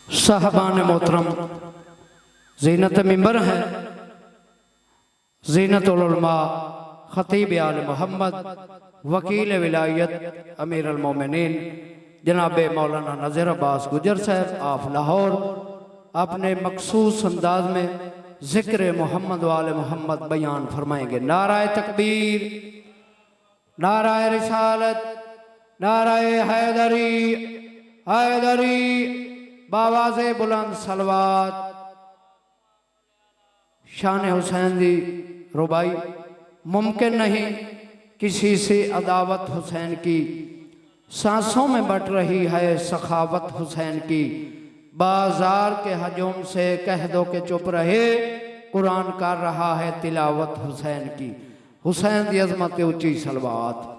साहबान मोहतरम, ज़ीनत मिंबर है, ज़ीनत उल उलमा, खतीब आल मोहम्मद, वकील विलायत अमीर अल मोमिनीन जनाब मौलाना नज़ीर अब्बास गुजर साहब आप लाहौर अपने मखसूस अंदाज में ज़िक्र मोहम्मद वाले मोहम्मद बयान फरमाएंगे। नाराए तकबीर, नाराए रिसालत, नाराए हैदरी, हैदरी, बावाज़े बुलंद सलवात। शान हुसैन दी रुबाई। मुमकिन नहीं किसी से अदावत हुसैन की, सांसों में बट रही है सखावत हुसैन की। बाजार के हजूम से कह दो कि चुप रहे, कुरान कर रहा है तिलावत हुसैन की। हुसैन दी अज़मत ऊंची सलवात।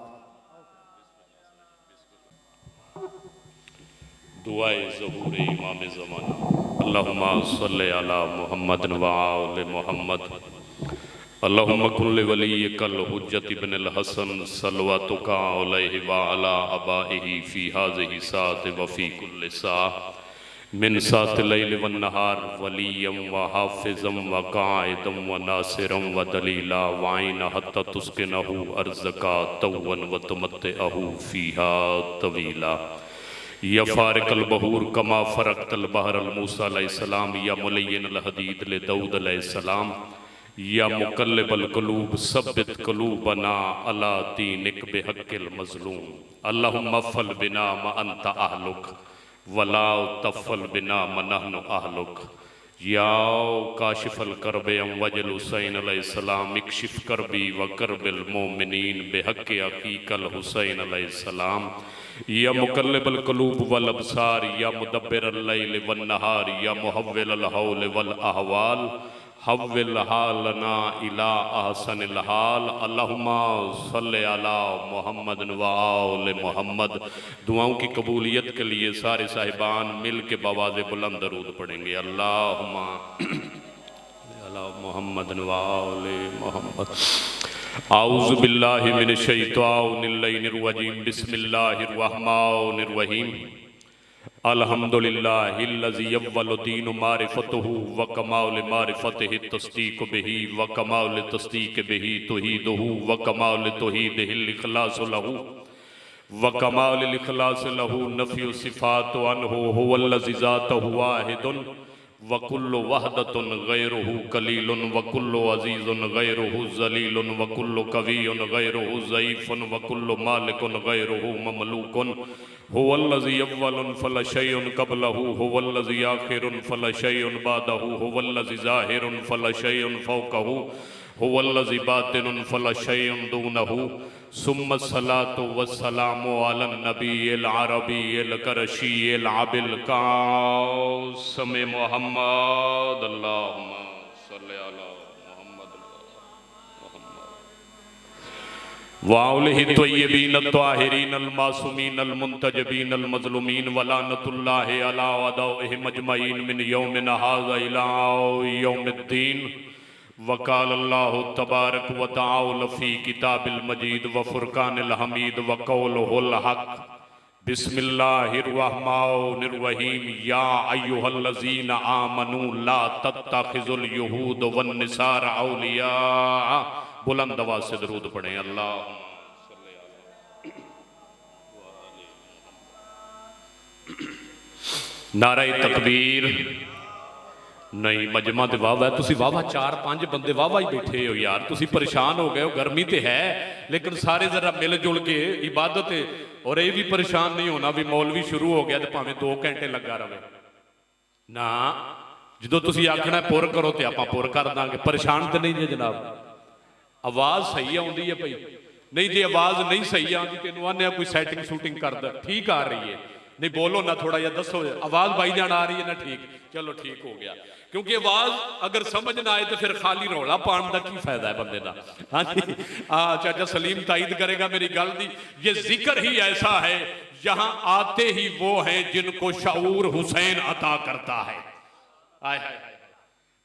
दुआए ज़हूर इमाम ज़माना अल्लाहुम्मा सल्लि अला मुहम्मद व आले मुहम्मद। अल्लाहुम्मा कुल्लि वलिय्यकल हुज्जत इब्नुल हसन सल्लवातुका अलैहि व अला अबाइहि फी हाज़िहि साअत व फी कुल्लि साअ मिन साअत लैल व नहार वलिय्यम व हाफ़िज़म व क़ाइदम व नासिरम व दलीला व आइन हत्ता तुस्किनहु अर्ज़का तवन व तुमत्तिअहु फ़ीहा तवीला। या फ़ारिक़ल बहूर कमा फ़रक़तल बहरल मूसा अलैहिस्सलाम, या मुलय्यिनल हदीद ले दाऊद अलैहिस्सलाम, या मुक़ल्लिबल क़ुलूब सब्बित क़ुलूबना अला दीनिक बिहक़्क़िल मज़लूम। अल्लाहुम्मा फ़ल बिना मा अंता अहलुक वला तफ़ल बिना मा नहनु अहलुक। या काशिफ़ल कर्बे वजल हुसैन अलैहिस्सलाम, इक्शिफ़ कर्बी व कर्बिल मोमिनीन बिहक़्क़ि अक़ीक़ल हुसैन अलैहिस्सलाम। या मुक़ल्लिबल क़ुलूब वल अबसार, या मुदब्बिरल लैल वन नहार, या मुहव्विलल हौल वल अहवाल, हव्विल हालना इला अहसनिल हाल। अल्लाहुम्मा सल्लि अला मुहम्मद व आले मुहम्मद। दुआओं की कबूलियत के लिए सारे साहिबान मिल के बवाज़े बुलंद दरूद पढ़ेंगे। अल्लाहुम्मा अला मुहम्मद व आले मुहम्मद। आऊज़ु बिल्लाहि मिनश शैतानिर रजीम। बिस्मिल्लाहिर रहमानिर रहीम। अल्हम्दुलिल्लाहिल्लज़ी अव्वलु दीनु मारिफ़तुहु व कमालु मारिफ़तिहि तस्दीक़ु बिही व कमालु तस्दीक़ बिही तौहीदुहु व कमालु तौहीदिहिल इख़लासु लहू व कमालुल इख़लासु लहू नफ़्यु सिफ़ातु अन्हु हुवल्लज़ी ज़ातुहु वाहिदुन व कुल्लु वहदतुन गैरुहु कलीलुन व कुल्लु अज़ीज़ुन गैरुहु ज़लीलुन व कुल्लु कवियुन गैरुहु ज़ईफ़ुन व कुल्लु मालिकुन गैरुहु ममलूकुन। हुवल्लज़ी अव्वलुन फला शैउन क़ब्लहु हुवल्लज़ी आख़िरुन फला शैउन बादहु हुवल्लज़ी ज़ाहिरुन फला शैउन फ़ौक़हु हुवल्लज़ी बातिनुन फला शैउन दूनहु। सुम्मा सलातु वस्सलामु अलन नबिय्यिल अरबिय्यिल क़रशिय्यिल अबिल क़ासिम मुहम्मद। अल्लाहुम्मा सल्लि अला मुहम्मद वाउलिहि तय्यबीन ताहिरीन अलमासूमीन अलमुंतजबीन अलमज़लूमीन वलानतुल्लाहि अला अदौइहिम अजमईन मिन यौमिन हाज़ा इला यौमिद्दीन। वक़ाल अल्लाहु तबारक व तआला फ़ी किताबिल मजीद व फ़ुरक़ानिल हमीद व क़ौलुहुल हक़। बिस्मिल्लाहिर रहमानिर रहीम। या अय्युहल्लज़ीना आमनू ला तत्तख़िज़ुल यहूद वन निसार औलिया। बुलंद आवाज़ से दरूद पढ़ें। अल्लाह नारे तकबीर। नहीं मजमा तो वाह है, तुसी वाह 4-5 बंदे वाह ही बैठे हो यार, तुसी परेशान हो गए हो। गर्मी तो है लेकिन सारे जरा मिल जुल के इबादत है। और ये भी परेशान नहीं होना भी मौलवी शुरू हो गया तो भावें 2 घंटे लगा रहे ना। जो तुसी आखना पुर करो तो आप पुर कर देंगे। परेशान तो नहीं जी जनाब? आवाज़ सही आती है भाई? नहीं जी आवाज़ नहीं सही आती तेन आने कोई सैटिंग शूटिंग कर दे। ठीक आ रही है? नहीं बोलो ना, थोड़ा जा दसो। आवाज़ भाईजान आ रही है ना? ठीक, चलो ठीक हो गया। क्योंकि आवाज़ अगर समझ ना आए तो फिर खाली रौला पाने का की फायदा है बंदे का। हाँ जी, चाचा सलीम ताईद करेगा मेरी गल दी। ये जिक्र ही ऐसा है यहाँ आते ही वो हैं जिनको शऊर हुसैन अता करता है। आय हाय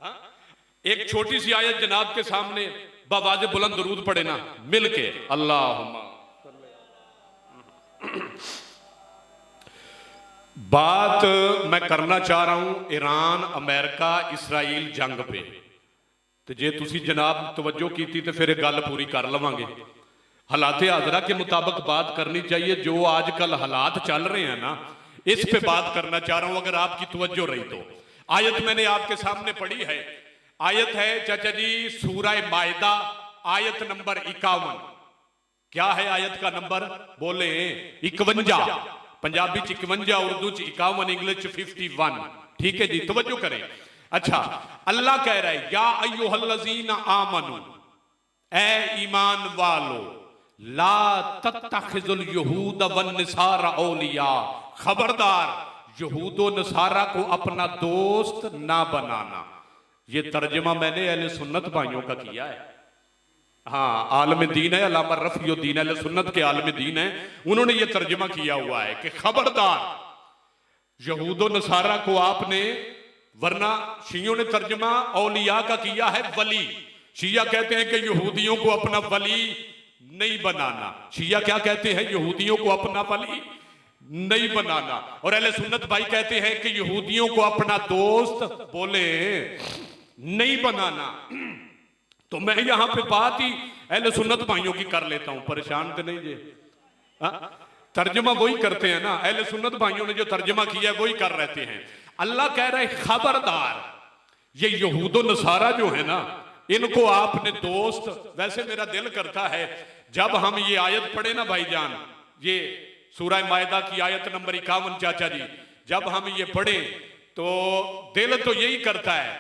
हाय। एक छोटी सी आयत जनाब के सामने बावाज़े बुलंद दरूद पढ़े ना मिल के। अल्लाहुम्मा बात मैं करना चाह रहा हूं ईरान अमेरिका इसराइल जंग पे, तो जे तुसी जनाब तवज्जो की थी तो फिर गल पूरी कर लवांगे। हालात हाजरा के मुताबिक बात करनी चाहिए। जो आजकल हालात चल रहे हैं ना, इस पे बात करना चाह रहा हूं, अगर आपकी तवज्जो रही तो। आयत मैंने आपके सामने पढ़ी है, आयत है चाचा जी सूरह मायदा आयत नंबर 51। क्या है आयत का नंबर? बोले 51, पंजाबी च 51, उर्दू च 51, इंग्लिश च 51। ठीक है जी, तवज्जो करें। अच्छा, अल्लाह कह रहा है या अय्युहल्लज़ीना आमनू, ए ईमान वालो, ला तत्तखिजुल यहूद वन निसारा औलिया, खबरदार यहूद व नसारा को अपना दोस्त ना बनाना। ये तर्जमा मैंने अहले सुन्नत भाइयों का किया है। हाँ, आलम दीन है, अल्लामा रफ़ीउद्दीन अहले सुन्नत के आलम दीन है, उन्होंने ये तर्जमा किया हुआ है कि खबरदार यहूद व नसारा को आपने, वरना शियों ने तर्जमा औलिया का किया है वली। शिया कहते हैं कि यहूदियों को अपना वली नहीं बनाना। शिया क्या कहते हैं? यहूदियों को अपना वली नहीं बनाना। और अहले सुन्नत भाई कहते हैं कि यहूदियों को अपना दोस्त बोले नहीं बनाना। तो मैं यहां पे बात ही अहले सुन्नत भाइयों की कर लेता हूं, परेशान तो नहीं जे। तर्जमा वही करते हैं ना, अहले सुन्नत भाइयों ने जो तर्जमा किया वही कर रहते हैं। अल्लाह कह रहा है खबरदार ये यहूद व नसारा जो है ना, इनको आपने दोस्त। वैसे मेरा दिल करता है जब हम ये आयत पढ़े ना भाईजान, ये सूरह मायदा की आयत नंबर 51 चाचा जी, जब हम ये पढ़े तो दिल तो यही करता है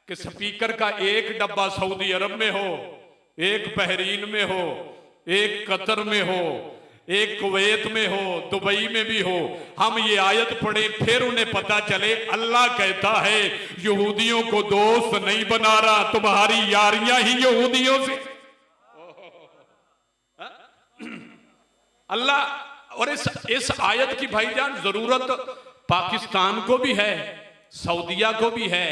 कि स्पीकर का एक डब्बा सऊदी अरब में हो, एक बहरीन में हो, एक कतर में हो, एक कुवैत में हो, दुबई में भी हो। हम ये आयत पढ़े फिर उन्हें पता चले अल्लाह कहता है यहूदियों को दोस्त नहीं बना रहा, तुम्हारी यारियां ही यहूदियों से। अल्लाह, और इस आयत की भाईजान जरूरत पाकिस्तान को भी है, सऊदिया को भी है,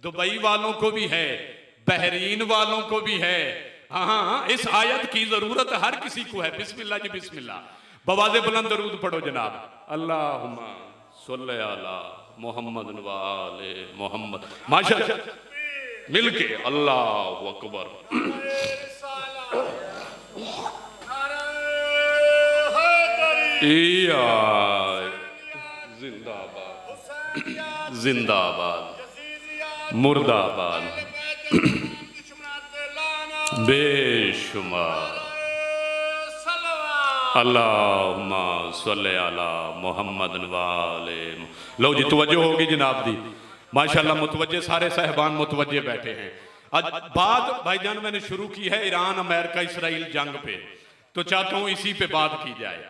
दुबई वालों को भी है, बहरीन वालों को भी है। हाँ, इस आयत की जरूरत हर किसी को है। बिस्मिल्लाह जी बिस्मिल्लाह, बवाज़े बुलंद दरूद पढ़ो जनाब। अल्लाहुम्मा सल्ली अला मोहम्मद व आले मोहम्मद। माशाअल्लाह मिलके अल्लाहु अकबर। जिंदाबाद जिंदाबाद मुर्दाबाद बेशुमार। अल्लाहुम्मा सल्ली अला मोहम्मद व आले। लो जी तवज्जो होगी जनाब दी, माशाअल्लाह मुतवज्जे सारे साहिबान मुतवज्जे बैठे हैं। आज बात भाईजान मैंने शुरू की है ईरान अमेरिका इसराइल जंग पे, तो चाहता हूं इसी पे बात की जाए।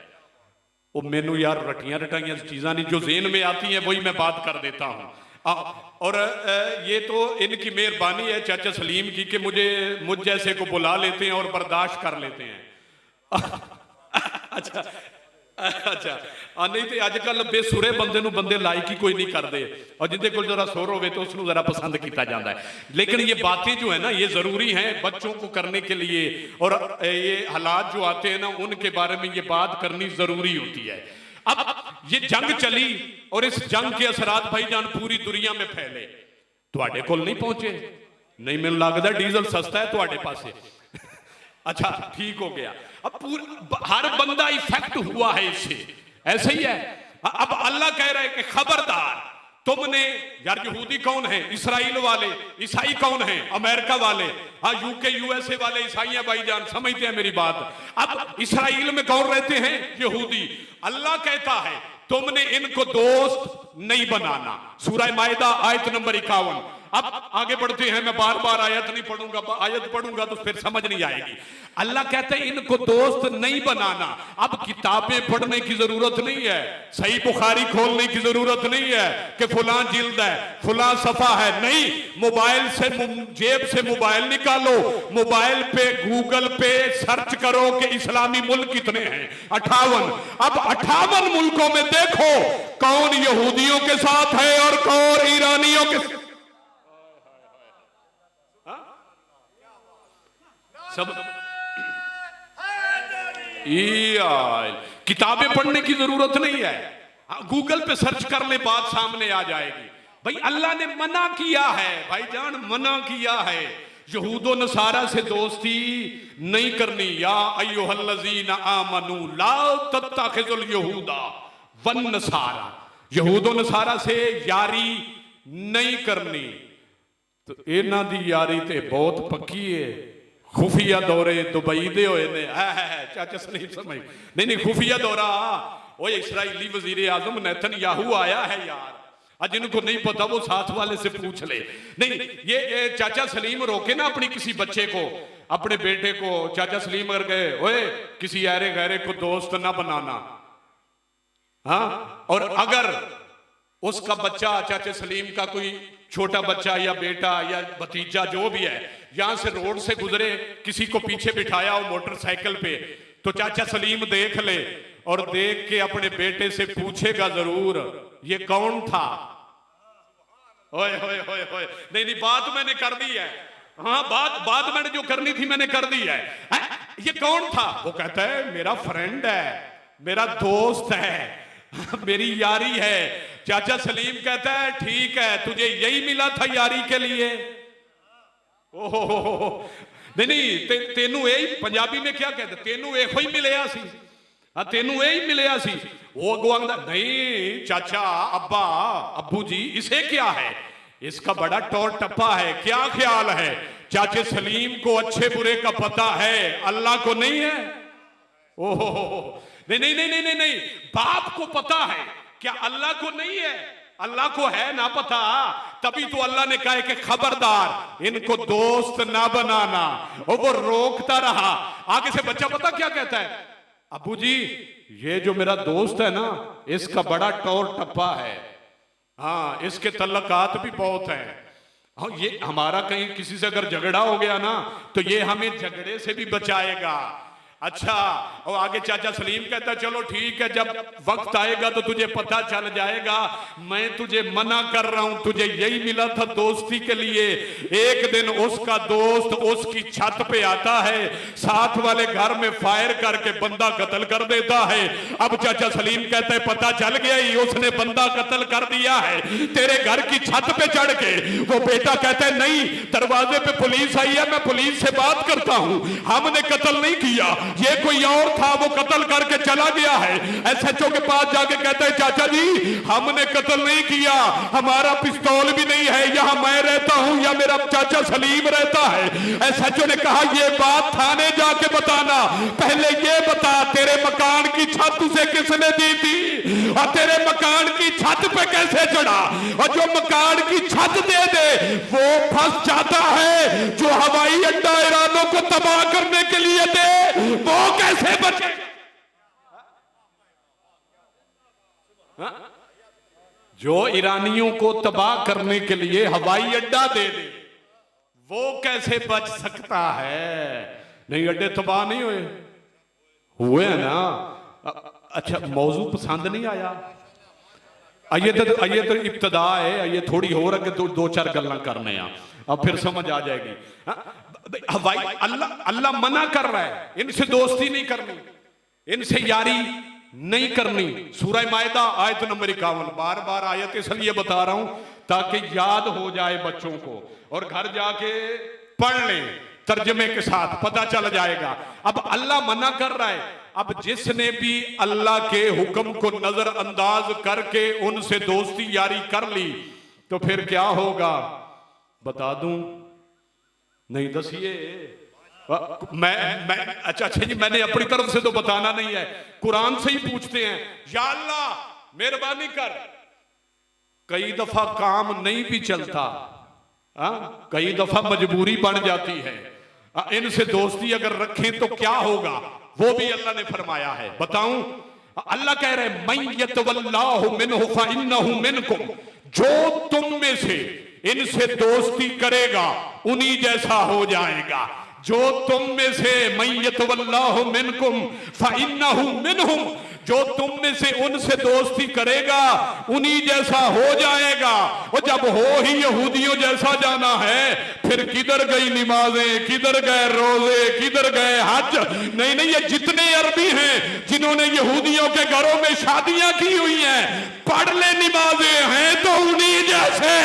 वो मैनू यार रटियां रटाइयां चीज़ां नहीं, जो ज़हन में आती हैं वही मैं बात कर देता हूँ। और ये तो इनकी मेहरबानी है चाचा सलीम की कि मुझ जैसे को बुला लेते हैं और बर्दाश्त कर लेते हैं। अच्छा अच्छा, नहीं तो अजकल बेसुरे बंदे नूं बंदे लाइक ही कोई नहीं करते, और जिंदे कोल जरा सुर होवे तो उसनूं जरा पसंद किया जाता है। लेकिन ये बातें जो है ना ये जरूरी हैं बच्चों को करने के लिए, और ये हालात जो आते हैं ना उनके बारे में ये बात करनी जरूरी होती है। अब ये जंग चली और इस जंग के असरात भाईजान पूरी दुनिया में फैले, तुहाडे कोल नहीं पहुंचे। नहीं, मैनूं लगदा डीजल सस्ता है तुहाडे पासे। अच्छा ठीक हो गया, अब हर बंदा इफेक्ट हुआ है इससे, ऐसे ही है। अब अल्लाह कह रहा है कि खबरदार तुमने, यार यहूदी कौन है? इसराइल वाले। ईसाई कौन है? अमेरिका वाले। हाँ, यूके यूएसए वाले ईसाई हैं भाईजान, समझते हैं मेरी बात। अब इसराइल में कौन रहते हैं? यहूदी। अल्लाह कहता है तुमने इनको दोस्त नहीं बनाना। सूरह मायदा आयत नंबर 51। अब आगे बढ़ते हैं, मैं बार बार आयत नहीं पढ़ूंगा, आयत पढ़ूंगा तो फिर समझ नहीं आएगी। अल्लाह कहते हैं इनको दोस्त नहीं बनाना। अब किताबें पढ़ने की जरूरत नहीं है, सही बुखारी खोलने की जरूरत नहीं है कि फुलां जिल्द है, फुलां सफा है। नहीं, मोबाइल से, जेब से मोबाइल निकालो, मोबाइल पे गूगल पे सर्च करो कि इस्लामी मुल्क कितने हैं, 58। अब 58 मुल्कों में देखो कौन यहूदियों के साथ है और कौन ईरानियों के साथ। सब किताबें पढ़ने की जरूरत नहीं है, गूगल पे सर्च कर ले, बात सामने आ जाएगी। भाई अल्लाह ने मना किया है, भाईजान मना किया है, यहूदो नसारा से दोस्ती नहीं करनी। या अय्युहल्लज़ीना आमनू ला तत्तखिज़ुल यहूदा वन नसारा, यहूदो नसारा से यारी नहीं करनी। तो इन्हां दी यारी ते बहुत पक्की है। खुफिया दौरे दुबई दे होए ने, चाचा सलीम समझ नहीं, खुफिया दौरा। ओए इस्राएली वजीर आजम नेतन्याहू आया है यार, आज इनको नहीं पता वो साथ वाले से पूछ ले। नहीं ये चाचा सलीम रोके ना अपनी किसी बच्चे को, अपने बेटे को, चाचा सलीम अगर गए, ओए किसी ऐरे गहरे को दोस्त ना बनाना। हाँ, और अगर उसका बच्चा, चाचा सलीम का कोई छोटा बच्चा या बेटा या भतीजा जो भी है, यहां से रोड से गुजरे, किसी को पीछे बिठाया हो मोटरसाइकिल पे, तो चाचा सलीम देख ले और देख के अपने बेटे से पूछेगा जरूर ये कौन था। ओए होए होए होए, नहीं बात मैंने कर दी है। हाँ, बात मैंने जो करनी थी मैंने कर दी है। ये कौन था? वो कहता है मेरा फ्रेंड है, मेरा दोस्त है, मेरी यारी है। चाचा सलीम कहता है ठीक है, तुझे यही मिला था यारी के लिए? ओहो नहीं, तेनू यही, पंजाबी में क्या कहते, तेनू एको ही मिलया सी। हाँ, तेनू यही मिलया सी। वो अगो आंदा नहीं चाचा, अब्बा, अब्बू जी, इसे क्या है, इसका बड़ा टौर टप्पा है। क्या ख्याल है, चाचे सलीम को अच्छे बुरे का पता है, अल्लाह को नहीं है? ओहो नहीं नहीं नहीं नहीं नहीं, बाप को पता है, क्या अल्लाह को नहीं है? अल्लाह को है ना पता, तभी तो अल्लाह ने कहा कि खबरदार इनको दोस्त ना बनाना। और वो रोकता रहा। आगे से बच्चा पता क्या कहता है, अबू जी ये जो मेरा दोस्त है ना, इसका बड़ा टौर टप्पा है। हाँ, इसके तल्लकात भी बहुत हैं। हाँ, ये हमारा कहीं किसी से अगर झगड़ा हो गया ना, तो ये हमें झगड़े से भी बचाएगा। अच्छा, और आगे चाचा सलीम कहता है चलो ठीक है, जब वक्त आएगा तो तुझे पता चल जाएगा। मैं तुझे मना कर रहा हूं, तुझे यही मिला था दोस्ती के लिए। एक दिन उसका दोस्त उसकी छत पे आता है, साथ वाले घर में फायर करके बंदा कत्ल कर देता है। अब चाचा सलीम कहता है पता चल गया ही, उसने बंदा कत्ल कर दिया है तेरे घर की छत पे चढ़ के। वो बेटा कहता है नहीं, दरवाजे पे पुलिस आई है, मैं पुलिस से बात करता हूं, हमने कत्ल नहीं किया, ये कोई और था, वो कत्ल करके चला गया है। एसएचओ के पास जाके कहता है चाचा जी हमने कत्ल नहीं किया, हमारा पिस्तौल भी नहीं है, यहां मैं रहता हूं या मेरा चाचा सलीम रहता है। एसएचओ ने कहा ये बात थाने जाके बताना, पहले ये बता तेरे मकान की छत उसे किसने दी थी और तेरे मकान की छत पे कैसे चढ़ा। और जो मकान की छत दे दे वो फंस जाता है, जो हवाई अड्डा ईरानों को तबाह करने के लिए दे वो कैसे बचे। जो ईरानियों को तबाह करने के लिए हवाई अड्डा दे दे वो कैसे बच सकता है। नहीं, अड्डे तबाह नहीं हुए, हुए हैं ना। अच्छा, मौजू पसंद नहीं आया? आइए तो इब्तदा है, आइए थोड़ी और अगर दो चार गल्ला करने हैं, अब फिर समझ आ जाएगी। हवाई अल्लाह मना कर रहा है, इनसे दोस्ती नहीं करनी, इनसे यारी नहीं करनी। सूरह मायदा आयत नंबर 51, बार बार आयत इसलिए बता रहा हूं ताकि याद हो जाए बच्चों को, और घर जाके पढ़ लें तर्जमे के साथ, पता चल जाएगा। अब अल्लाह मना कर रहा है। अब जिसने भी अल्लाह के हुक्म को नजरअंदाज करके उनसे दोस्ती यारी कर ली तो फिर क्या होगा बता दूं? नहीं दसिए। मैं अच्छा जी, मैंने अपनी तरफ से तो बताना नहीं है, कुरान से ही पूछते हैं। या अल्लाह मेहरबानी कर, कई दफा काम नहीं भी चलता, कई दफा मजबूरी बन जाती है, इनसे दोस्ती अगर रखें तो क्या होगा वो भी अल्लाह ने फरमाया है। बताऊं, अल्लाह कह रहे हैं मन यतवल्लाहु मिनहु फइन्नहु मिनकुम, जो तुम में से इनसे दोस्ती करेगा उन्हीं जैसा हो जाएगा। जो तुम में से मन यतवल्लाहु मिनकुम फइन्नहु मिनहुम, जो तुम में से उनसे दोस्ती करेगा उन्हीं जैसा हो जाएगा। और जब हो ही यहूदियों जैसा जाना है, फिर किधर गई नमाजें, किधर गए रोजे, किधर गए हज? नहीं नहीं, ये जितने अरबी हैं जिन्होंने यहूदियों के घरों में शादियां की हुई हैं, पढ़ ले नमाजें हैं तो उन्हीं जैसे।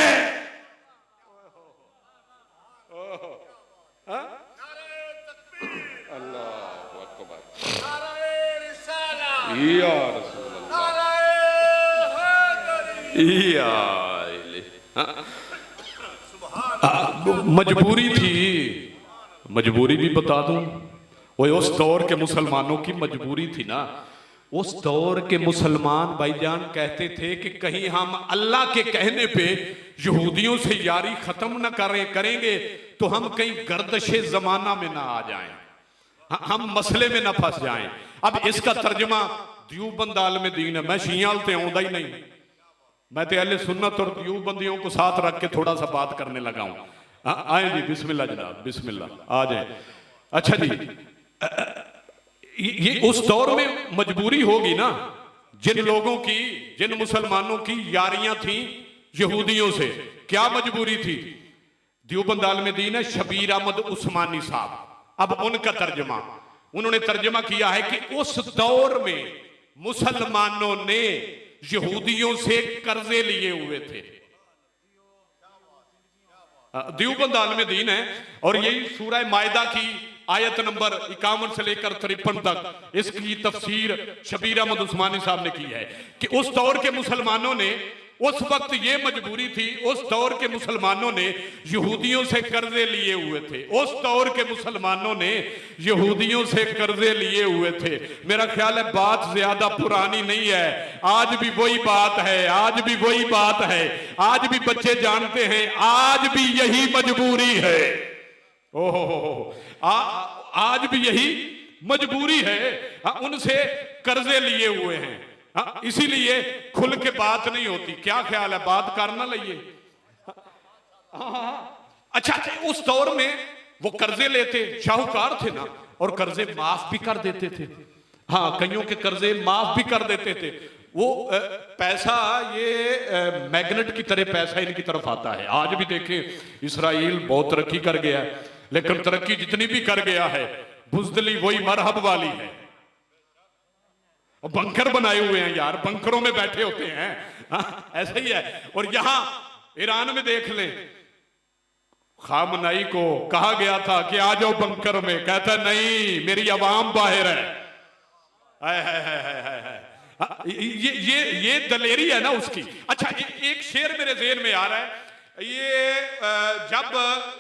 मजबूरी थी, मजबूरी भी बता दूं, वो उस दौर के मुसलमानों की मजबूरी थी ना। उस दौर के मुसलमान भाईजान कहते थे कि कहीं हम अल्लाह के कहने पे यहूदियों से यारी खत्म न करेंगे तो हम कहीं गर्दशे जमाना में ना आ जाएं, हम मसले में ना फंस जाएं। अब इसका तर्जमा दियोबंद आलम दीन है, मैं शियाल ते आउंदा ही नहीं, मैं तो अहले सुन्नत और दियोबंदियों को साथ रख के थोड़ा सा बात करने लगा हूं। आए जी, बिस्मिल्लाह जनाब, बिस्मिल्लाह, आ जाए। अच्छा जी, ये उस दौर में मजबूरी होगी ना, जिन लोगों की, जिन मुसलमानों की यारियां थी यहूदियों से, क्या मजबूरी थी? दियोबंद आलम दीन है शबीर अहमद उस्मानी साहब, अब उनका तर्जमा, उन्होंने तर्जमा किया है कि उस दौर में मुसलमानों ने यहूदियों से कर्जे लिए हुए थे। दियोबंद आलम दीन है और यही सूरह मायदा की आयत नंबर 51 से लेकर 53 तक इसकी तफसीर शबीर अहमद उस्मानी साहब ने की है कि उस दौर के मुसलमानों ने, उस वक्त ये मजबूरी थी, उस दौर के मुसलमानों ने यहूदियों से कर्जे लिए हुए थे, उस दौर के मुसलमानों ने यहूदियों से कर्जे लिए हुए थे। मेरा ख्याल है बात ज्यादा पुरानी नहीं है, आज भी वही बात है, आज भी वही बात है, आज भी बच्चे जानते हैं, आज भी यही मजबूरी है। ओहो, आज भी यही मजबूरी है, उनसे कर्जे लिए हुए हैं, इसीलिए खुल के बात नहीं होती। क्या ख्याल है, बात करना लइए? अच्छा, उस दौर में वो कर्जे लेते, शाहूकार थे ना, और कर्जे माफ भी कर देते थे। हाँ, कईयों के कर्जे माफ भी कर देते थे। वो पैसा, ये मैग्नेट की तरह पैसा इनकी तरफ आता है। आज भी देखें, इसराइल बहुत तरक्की कर गया है, लेकिन तरक्की जितनी भी कर गया है, बुज़दिली वही मरहब वाली है। बंकर बनाए हुए हैं यार, बंकरों में बैठे होते हैं, ऐसा ही है। और यहां ईरान में देख लें, खामनाई को कहा गया था कि आ जाओ बंकर में, कहता नहीं, मेरी आवाम बाहर है। ये दलेरी है ना उसकी। अच्छा, एक शेर मेरे ज़हन में आ रहा है, ये जब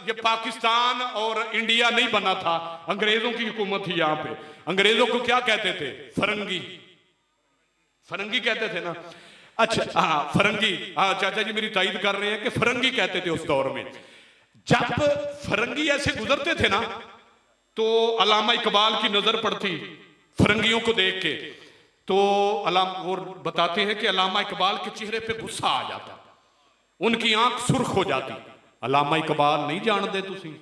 ये पाकिस्तान और इंडिया नहीं बना था, अंग्रेजों की हुकूमत थी यहाँ पे, अंग्रेजों को क्या कहते थे? फरंगी, फरंगी कहते थे ना। अच्छा, हाँ फरंगी, हाँ चाचा जी मेरी तायद कर रहे हैं कि फरंगी कहते थे उस दौर में। जब फरंगी ऐसे गुजरते थे ना, तो अल्लामा इकबाल की नजर पड़ती फरंगियों को देख के, तो और बताते हैं कि अल्लामा इकबाल के चेहरे पे गुस्सा आ जाता, उनकी आंख सुर्ख हो जाती। अल्लामा इकबाल नहीं जानते तुसी,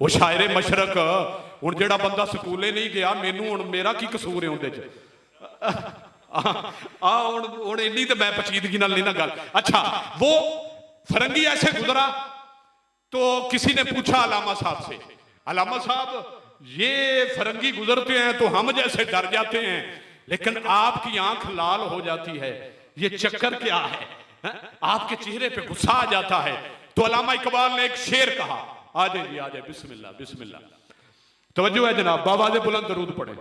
वो शायरे मशरक, हुण जेड़ा बंदा स्कूले नहीं गया, मैनू हुण मेरा की कसूर है उहदे च? हुण इन्नी तो मैं पचीदगी नाल नहीं ना गल। अच्छा, वो फरंगी ऐसे गुजरा तो किसी ने पूछा अल्लामा साहब से, अल्लामा साहब ये फरंगी गुजरते हैं तो हम जैसे डर जाते हैं, लेकिन आपकी आंख लाल हो जाती है, ये चक्कर क्या है? आपके चेहरे पे गुस्सा आ जाता है। तो अल्लामा इकबाल ने एक शेर कहा, आ जाए जी, आ जाए, बिस्मिल्लाह बिस्मिल्लाह, तवज्जो है जनाब, बाबा से बुलंद दरूद पढ़े।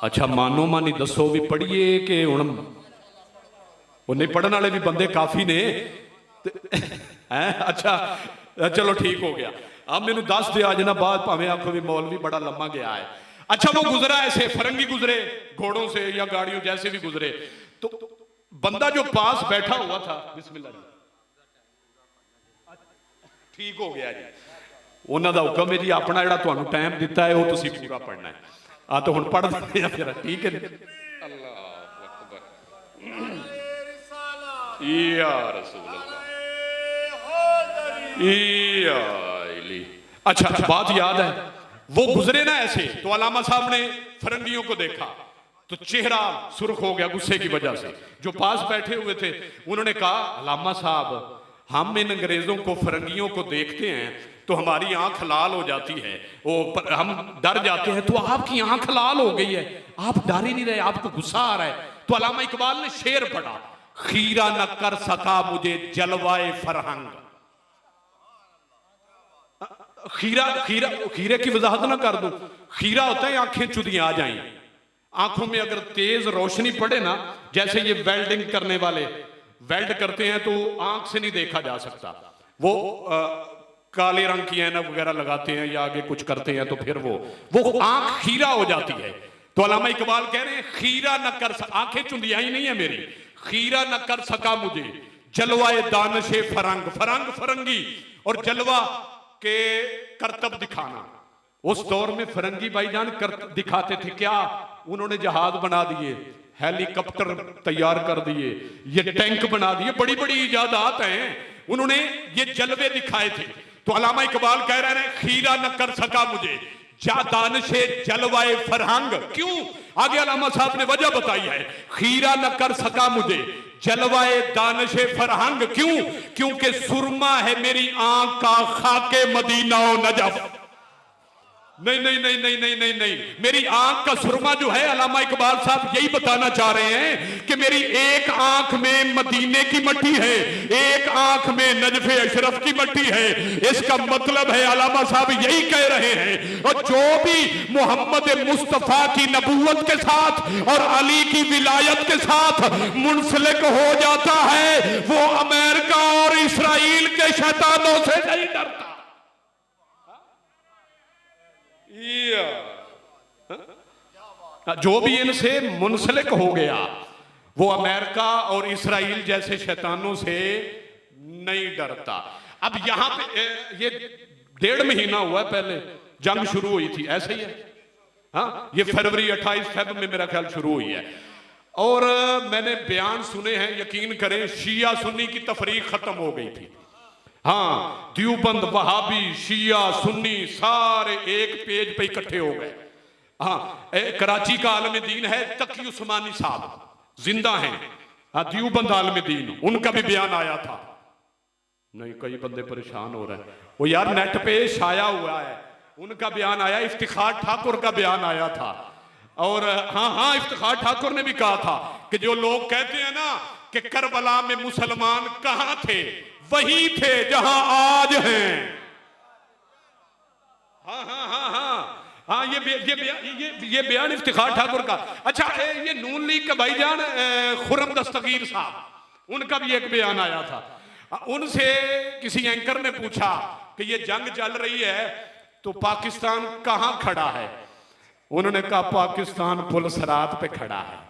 अच्छा, मानो मानी दसो भी पढ़िए कि हुण वो नहीं पढ़ने वाले भी बंदे काफी ने हैं? अच्छा चलो ठीक हो गया, अब मैनू दस दे आज ना, बाद भावें आखो भी मौलवी बड़ा लम्मा गया है। अच्छा, वो गुजरा ऐसे, फरंगी गुजरे घोड़ों से या गाड़ियों जैसे भी गुजरे, तो बंदा जो पास बैठा हुआ था, बिस्मिल्लाह जी, ठीक हो गया जी, उन्होंने हुक्म है जी, अपना जो तुहानू टाइम दिता है वो तुसी पूरा पढ़ना है। आ तो हुण पढ़ देते हैं फिर, ठीक है? अल्लाह अकबर, या रसूल अल्लाह, या इली। अच्छा, बात याद है, वो गुजरे ना ऐसे, तो अलामा साहब ने फरंगियों को देखा तो चेहरा सुर्ख हो गया गुस्से की वजह से। जो पास बैठे हुए थे उन्होंने कहा, अलामा साहब, हम इन अंग्रेजों को, फरंगियों को देखते हैं तो हमारी आंख लाल हो जाती है, हम डर जाते हैं, तो आपकी आंख लाल हो गई है, आप डर ही नहीं रहे, आपको गुस्सा आ रहा है। तो अलामा इकबाल ने शेर पढ़ा, खीरा न कर सका मुझे जलवाए फरहंग। खीरा खीरा खीरे की वजाहत ना कर दूं, खीरा होता है आंखें चुदियां आ जाएं, आंखों में अगर तेज रोशनी पड़े ना, जैसे ये वेल्डिंग करने वाले वेल्ड करते हैं तो आंख से नहीं देखा जा सकता, वो काले रंग की ऐनक वगैरह लगाते हैं या आगे कुछ करते हैं तो फिर वो आंख खीरा हो जाती है। तो अल्लामा इकबाल कह रहे हैं, खीरा न कर आंखें चुंदियाई नहीं है मेरी, खीरा न कर सका मुझे जलवाए दानशे फरंग, फरंग फरंगी और जलवा के करतब दिखाना। उस दौर में फरंगी भाईजान दिखाते थे क्या, उन्होंने जहाज बना दिए, हेलीकॉप्टर तैयार कर दिए, ये टैंक बना दिए, बड़ी बड़ी इजादात हैं, उन्होंने ये जलवे दिखाए थे। तो अल्लामा इकबाल कह रहे हैं, खीरा न कर सका मुझे जा दानशे जलवाए फरहंग। क्यों? आगे अल्लामा साहब ने वजह बताई है, खीरा न कर सका मुझे जलवाए दानशे फरहंग। क्यों? क्योंकि सुरमा है मेरी आंख का खाके मदीना नजफ। नहीं नहीं नहीं नहीं नहीं नहीं नहीं, मेरी आंख का सुरमा जो है, अल्लामा इकबाल साहब यही बताना चाह रहे हैं कि मेरी एक आंख में मदीने की मट्टी है, एक आंख में नजफे अशरफ की मट्टी है। इसका मतलब है अल्लामा साहब यही कह रहे हैं, और जो भी मोहम्मद मुस्तफा की नबूवत के साथ और अली की विलायत के साथ मुंसलिक हो जाता है, वो अमेरिका और इसराइल के शैतानों से नहीं डरता। जो भी इनसे मुंसलिक हो गया वो अमेरिका और इसराइल जैसे शैतानों से नहीं डरता। अब यहां पे ये 1.5 महीना हुआ है, पहले जंग शुरू हुई थी, ऐसे ही है। हाँ, ये फरवरी 28 फरवरी में मेरा ख्याल शुरू हुई है, और मैंने बयान सुने हैं, यकीन करें शिया सुन्नी की तफरीक खत्म हो गई थी। हाँ, देवबंद, वहाबी, शिया, सुन्नी सारे एक पेज पे इकट्ठे हो गए। हाँ, कराची का आलम दीन है तकी उस्मानी साहब, जिंदा हैं। हाँ, देवबंद आलम दीन, उनका भी बयान आया था। नहीं, कई बंदे परेशान हो रहे हैं, वो यार नेट पे छाया हुआ है, उनका बयान आया। इफ्तिखार ठाकुर का बयान आया था, और हाँ, इफ्तिखार ठाकुर ने भी कहा था कि जो लोग कहते हैं ना कि करबला में मुसलमान कहां थे, वही थे जहां आज हैं। हाँ हाँ हाँ हाँ हाँ, ये बयान इफ्तिखार ठाकुर का। अच्छा, ये नून लीग का भाईजान खुर्रम दस्तगीर साहब, उनका भी एक बयान आया था। उनसे किसी एंकर ने पूछा कि ये जंग चल रही है तो पाकिस्तान कहां खड़ा है, उन्होंने कहा पाकिस्तान पुलसरात पे खड़ा है।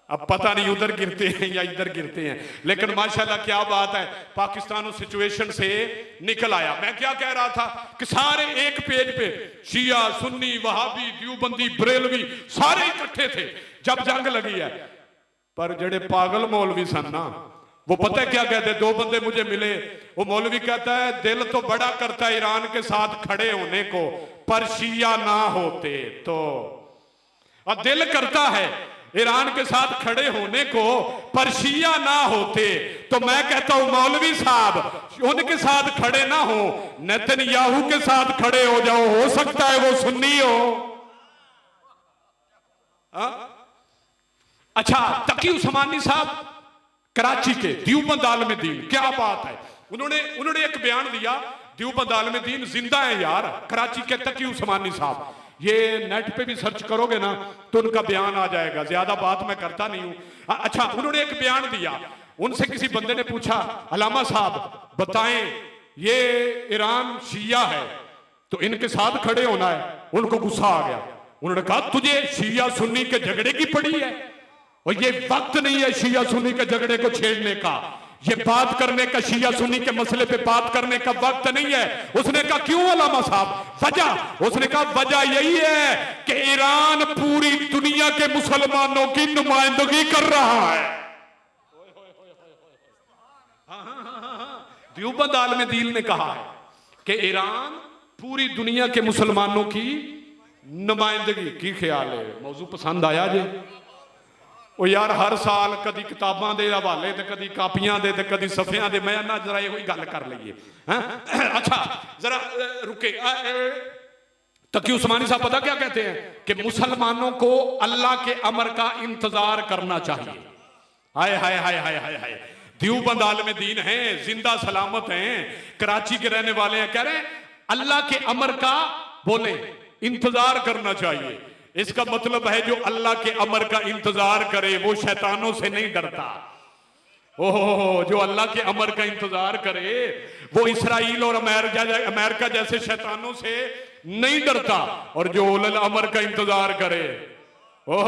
अब पता नहीं उधर गिरते हैं या इधर गिरते हैं, लेकिन माशाल्लाह क्या बात है, पाकिस्तान उस सिचुएशन से निकल आया। मैं क्या कह रहा था कि सारे एक पेज पे शिया, सुन्नी, वहाबी, देवबंदी, बरेलवी सारे इकट्ठे थे जब जंग लगी है। पर जड़े पागल मौलवी सन ना, वो पता है क्या कहते, 2 बंदे मुझे मिले, वो मौलवी कहता है दिल तो बड़ा करता है ईरान के साथ खड़े होने को, पर शिया ना होते तो। और दिल करता है ईरान के साथ खड़े होने को, पर शिया ना होते तो। मैं कहता हूं मौलवी साहब उनके साथ खड़े ना हो, नेतन्याहू के साथ खड़े हो जाओ, हो सकता है वो सुन्नी हो। अच्छा, तकी उस्मानी साहब कराची के देवबंद आलम दीन, क्या बात है, उन्होंने एक बयान दिया, देवबंद आलम दीन जिंदा है यार, कराची के तकी उस्मानी साहब। ये नेट पे भी सर्च करोगे ना तो उनका बयान आ जाएगा, ज्यादा बात मैं करता नहीं हूं। अच्छा, उन्होंने एक बयान दिया, उनसे किसी बंदे ने पूछा अलामा साहब बताएं ये ईरान शिया है तो इनके साथ खड़े होना है। उनको गुस्सा आ गया, उन्होंने कहा तुझे शिया सुन्नी के झगड़े की पड़ी है, और ये वक्त नहीं है शिया सुन्नी के झगड़े को छेड़ने का, ये बात करने का, शिया सुन्नी के मसले पे बात करने का वक्त नहीं है। उसने कहा क्यों अलामा साहब, वजह, उसने कहा वजह यही है कि ईरान पूरी दुनिया के मुसलमानों की नुमाइंदगी कर रहा है। देवबंद आलम दीन ने कहा है कि ईरान पूरी दुनिया के मुसलमानों की नुमाइंदगी की ख्याल है। मौजू पसंद आया जे? ਉਹ यार हर साल कभी किताबों के हवाले तो कभी कापियां दे कभी सफ़ियां दे, मैं ना जरा यो गल कर लीए। अच्छा जरा रुके, तकी उस्मानी साहब पता क्या कहते हैं कि मुसलमानों को अल्लाह के अमर का इंतजार करना चाहिए। हाय हाय हाय हाय हाय हाय, देवबंद आलम दीन हैं, जिंदा सलामत हैं, कराची के रहने वाले हैं, कह रहे हैं अल्लाह के अमर का बोले इंतजार करना चाहिए। इसका मतलब है जो अल्लाह के अमर का इंतजार करे वो शैतानों से नहीं डरता। ओहो, जो अल्लाह के अमर का इंतजार करे वो इसराइल और अमेरिका जैसे शैतानों से नहीं डरता। और जो उलल अमर का इंतजार करे, ओह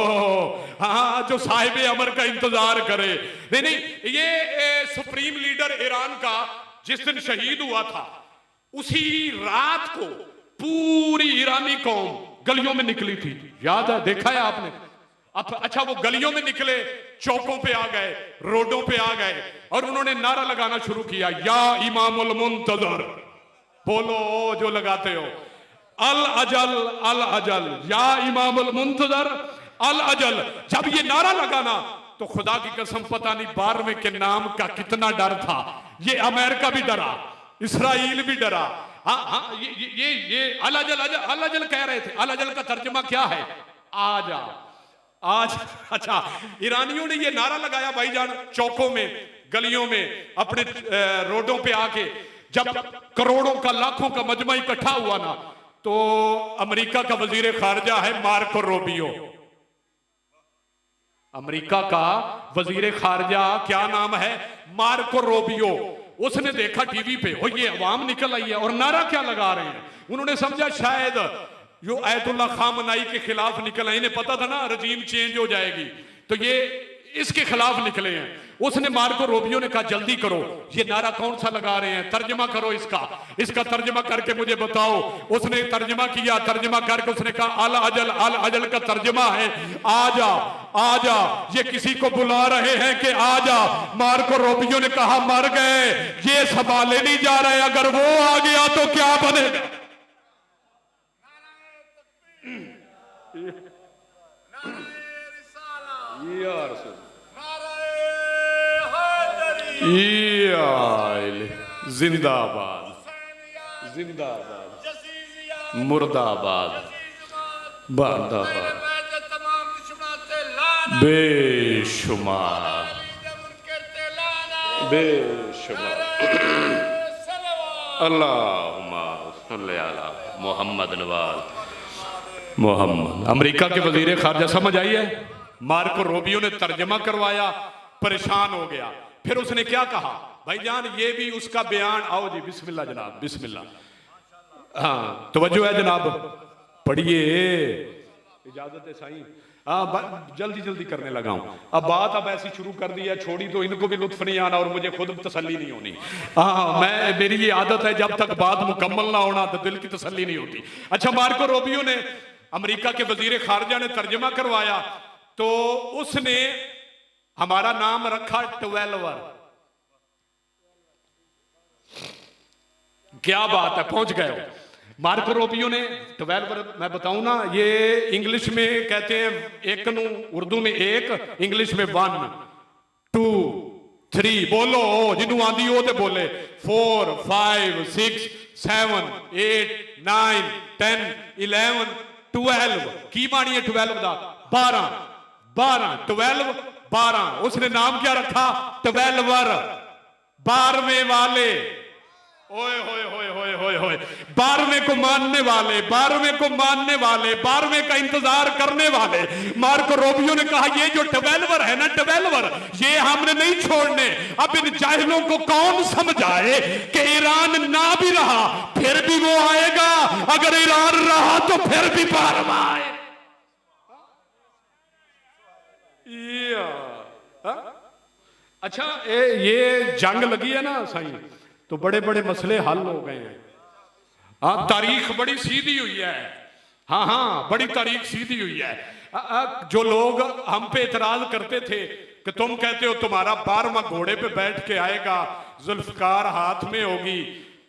हाँ, जो साहिब अमर का इंतजार करे। नहीं नहीं, ये सुप्रीम लीडर ईरान का जिस दिन शहीद हुआ था उसी रात को पूरी ईरानी कौम गलियों में निकली थी। याद है, देखा है आपने? अच्छा, वो गलियों में निकले, चौकों पे आ गए, रोडों पे आ गए और उन्होंने नारा लगाना शुरू किया, या इमामुल मुंतजर। बोलो जो लगाते हो, अल अजल अल अजल, या इमामुल मुंतजर अल अजल। जब ये नारा लगाना तो खुदा की कसम पता नहीं 12वें के नाम का कितना डर था। ये अमेरिका भी डरा, इसराइल भी डरा। हाँ हाँ, ये अल अजल अल अजल कह रहे थे। अल अजल का तर्जुमा क्या है? आजा आज। अच्छा, ईरानियों ने ये नारा लगाया भाईजान, चौकों में, गलियों में, अपने रोडों पे आके। जब करोड़ों का लाखों का मजमा इकट्ठा हुआ ना, तो अमेरिका का वजीर खारजा है मार्को रूबियो। अमेरिका का वजीर खारजा क्या नाम है? Marco Rubio. उसने देखा टीवी पे, हो ये अवाम निकल आई है और नारा क्या लगा रहे हैं। उन्होंने समझा शायद जो आयतुल्लाह खामनाई के खिलाफ निकल आए, इन्हें पता था ना रजीम चेंज हो जाएगी, तो ये इसके खिलाफ निकले हैं। उसने मार्को रूबियो ने कहा जल्दी करो, ये नारा कौन सा लगा रहे हैं, तर्जमा करो इसका तर्जमा करके मुझे बताओ। उसने तर्जमा किया, तर्जमा करके उसने कहा अल अजल का तर्जमा है आजा आजा, ये किसी को बुला रहे हैं कि आजा। मार्को रूबियो ने कहा मर गए, ये संभाले नहीं जा रहे, अगर वो आ गया तो क्या बनेगा। जिंदाबाद जिंदाबाद मुर्दाबाद बादाबाद बेशुमार बेशुमार। अल्लाहुम्मा सल्ली अला मोहम्मद नवाज मोहम्मद। अमेरिका के वजीर खारजा समझ आई है? मार्को रूबियो ने तर्जमा करवाया, परेशान हो गया। फिर उसने क्या कहा भाईजान, ये भी उसका बयान। आओ जी, बिस्मिल्लाह जनाब, बिस्मिल्लाह। हाँ, तवज्जो है जनाब, पढ़िए, इजाजत है साईं। हाँ, जल्दी जल्दी करने लगा हूं। अब बात अब ऐसी शुरू कर दी है, छोड़ी तो इनको भी लुत्फ नहीं आना और मुझे खुद तसल्ली नहीं होनी। हाँ, मेरी ये आदत है, जब तक बात मुकम्मल ना होना तो दिल की तसल्ली नहीं होती। अच्छा, मार्को रूबियो ने, अमेरिका के वजीर खारजा ने तर्जमा करवाया, तो उसने हमारा नाम रखा 12वर। क्या बात है, पहुंच गए। मार्को रूबियो ने 12वर, मैं बताऊं ना, ये इंग्लिश में कहते हैं एक नू, उर्दू में एक, इंग्लिश में 1 2 3। बोलो जिन्हों आंदी हो तो बोले 4 5 6 7 8 9 10 11 12। की बाणी है 12 का? 12 12 12। उसने नाम क्या रखा? 12वर, 12वें वाले। ओए होए होए होए होए होए, 12वें को मानने वाले, 12वें को मानने वाले, 12वें का इंतजार करने वाले। मार्को रूबियो ने कहा ये जो 12वर है ना, 12वर, ये हमने नहीं छोड़ने। अब इन जाहिलों को कौन समझाए कि ईरान ना भी रहा फिर भी वो आएगा, अगर ईरान रहा तो फिर भी 12वां आए। अच्छा, ये जंग लगी है ना साईं, तो बड़े बड़े मसले हल हो गए हैं। हाँ, तारीख बड़ी सीधी हुई है। हाँ हाँ, बड़ी तारीख सीधी हुई है। जो लोग हम पे इतराज करते थे कि तुम कहते हो तुम्हारा 12वां घोड़े पे बैठ के आएगा, जुल्फकार हाथ में होगी,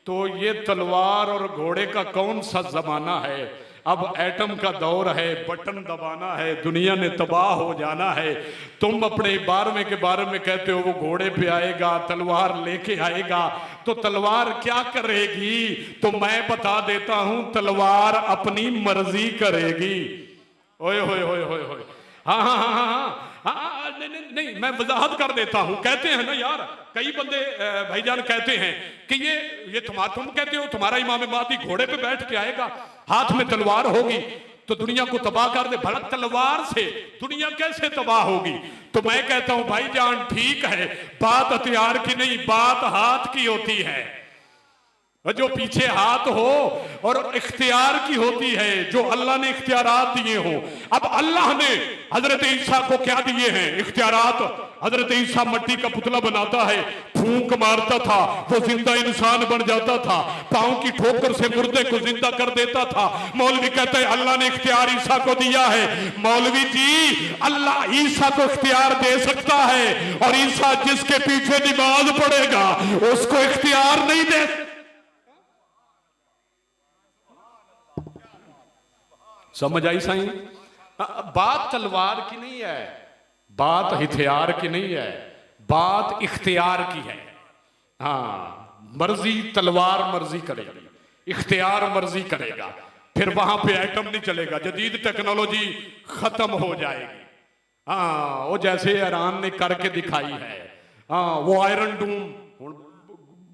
तो ये तलवार और घोड़े का कौन सा जमाना है? अब एटम का दौर है, बटन दबाना है, दुनिया ने तबाह हो जाना है। तुम अपने 12वें के बारे में कहते हो वो घोड़े पे आएगा, तलवार लेके आएगा, तो तलवार क्या करेगी? तो मैं बता देता हूं, तलवार अपनी मर्जी करेगी। ओए होए होए होए होए, हाँ हाँ हाँ हाँ हाँ, नहीं नहीं नहीं, मैं वजाहत कर देता हूं। कहते हैं ना यार, कई बंदे भाईजान कहते हैं कि ये तुम कहते हो तुम्हारा इमाम महदी घोड़े पे बैठ के आएगा, हाथ में तलवार होगी तो दुनिया को तबाह कर दे। भला तलवार से दुनिया कैसे तबाह होगी? तो मैं कहता हूं भाईजान ठीक है, बात हथियार की नहीं, बात हाथ की होती है। जो पीछे हाथ हो और इख्तियार की होती है, जो अल्लाह ने इख्तियारात दिए हो। अब अल्लाह ने हजरत ईसा को क्या दिए हैं? इख्तियारात। हजरत ईसा मिट्टी का पुतला बनाता है, फूंक मारता था, वो जिंदा इंसान बन जाता था, पांव की ठोकर से मुर्दे को जिंदा कर देता था। मौलवी कहते हैं अल्लाह ने इख्तियार ईसा को दिया है। मौलवी जी, अल्लाह ईसा को इख्तियार दे सकता है, और ईसा जिसके पीछे नमाज पढ़ेगा उसको इख्तियार नहीं दे। समझ आई साईं? बात तलवार की नहीं है, बात हथियार की नहीं है, बात इख्तियार की है। हाँ, मर्जी तलवार मर्जी करेगी, इख्तियार मर्जी करेगा, फिर वहां पे एटम नहीं चलेगा, जदीद टेक्नोलॉजी खत्म हो जाएगी। हाँ, वो जैसे ईरान ने करके दिखाई है। हाँ, वो आयरन डूम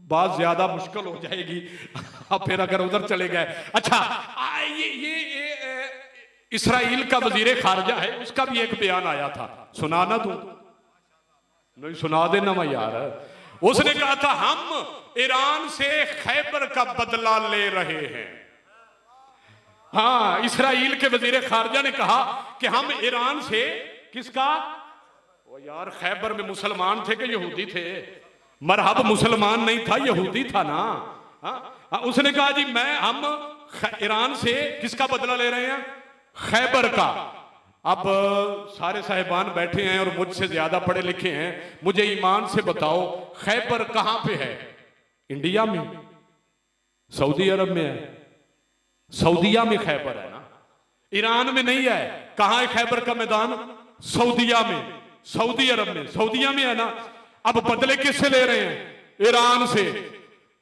बात ज्यादा मुश्किल हो जाएगी। फिर अगर उधर चले गए। अच्छा, ये इसराइल का वजीर खारजा है, उसका भी एक बयान आया था, सुना ना तू? नहीं सुना देना मैं यार। उसने कहा था हम ईरान से खैबर का बदला ले रहे हैं। हाँ, इसराइल के वजीर खारजा ने कहा कि हम ईरान से किसका? वो यार खैबर में मुसलमान थे कि यहूदी थे? मरहब मुसलमान नहीं था, यहूदी था ना। हाँ, उसने कहा जी हम ईरान से किसका बदला ले रहे हैं? खैबर का। अब सारे साहिबान बैठे हैं और मुझसे ज्यादा पढ़े लिखे हैं, मुझे ईमान से बताओ खैबर कहां पे है? इंडिया में? सऊदी अरब में है? सऊदिया में खैबर है ना, ईरान में नहीं है। कहां है खैबर का मैदान? सऊदिया में, सऊदी अरब में, सऊदिया में है ना। अब बदले किससे ले रहे हैं? ईरान से।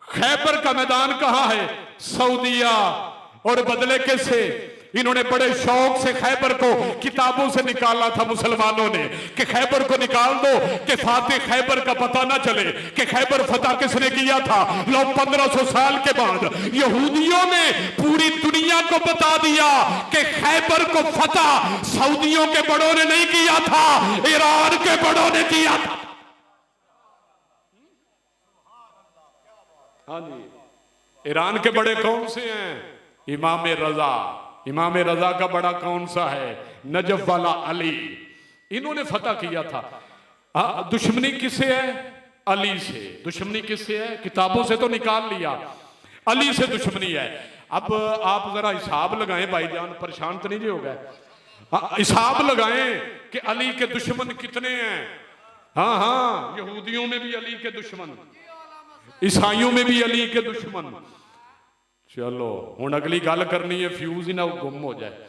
खैबर का मैदान कहां है? सऊदिया। और बदले किससे? इन्होंने बड़े शौक से खैबर को किताबों से निकाला था मुसलमानों ने, कि खैबर को निकाल दो कि फातेह खैबर का पता ना चले कि खैबर फतह किसने किया था। लो 1500 साल के बाद यहूदियों ने पूरी दुनिया को बता दिया कि खैबर को फतह सऊदियों के बड़ों ने नहीं किया था, ईरान के बड़ों ने किया था। हाँ जी, ईरान के बड़े कौन से हैं? इमाम रजा। इमाम रजा का बड़ा कौन सा है? नजफ वाला अली। इन्होंने फतह किया था। दुश्मनी किससे है? अली से। दुश्मनी किससे है? किताबों से तो निकाल लिया, अली से दुश्मनी है। अब आप जरा हिसाब लगाएं भाईजान, परेशान तो नहीं जी हो गए? हिसाब लगाएं कि अली के दुश्मन कितने हैं। हाँ हाँ, यहूदियों में भी अली के दुश्मन, ईसाइयों में भी अली के दुश्मन। चलो हुण अगली गल करनी है, फ्यूज ही ना गुम हो जाए।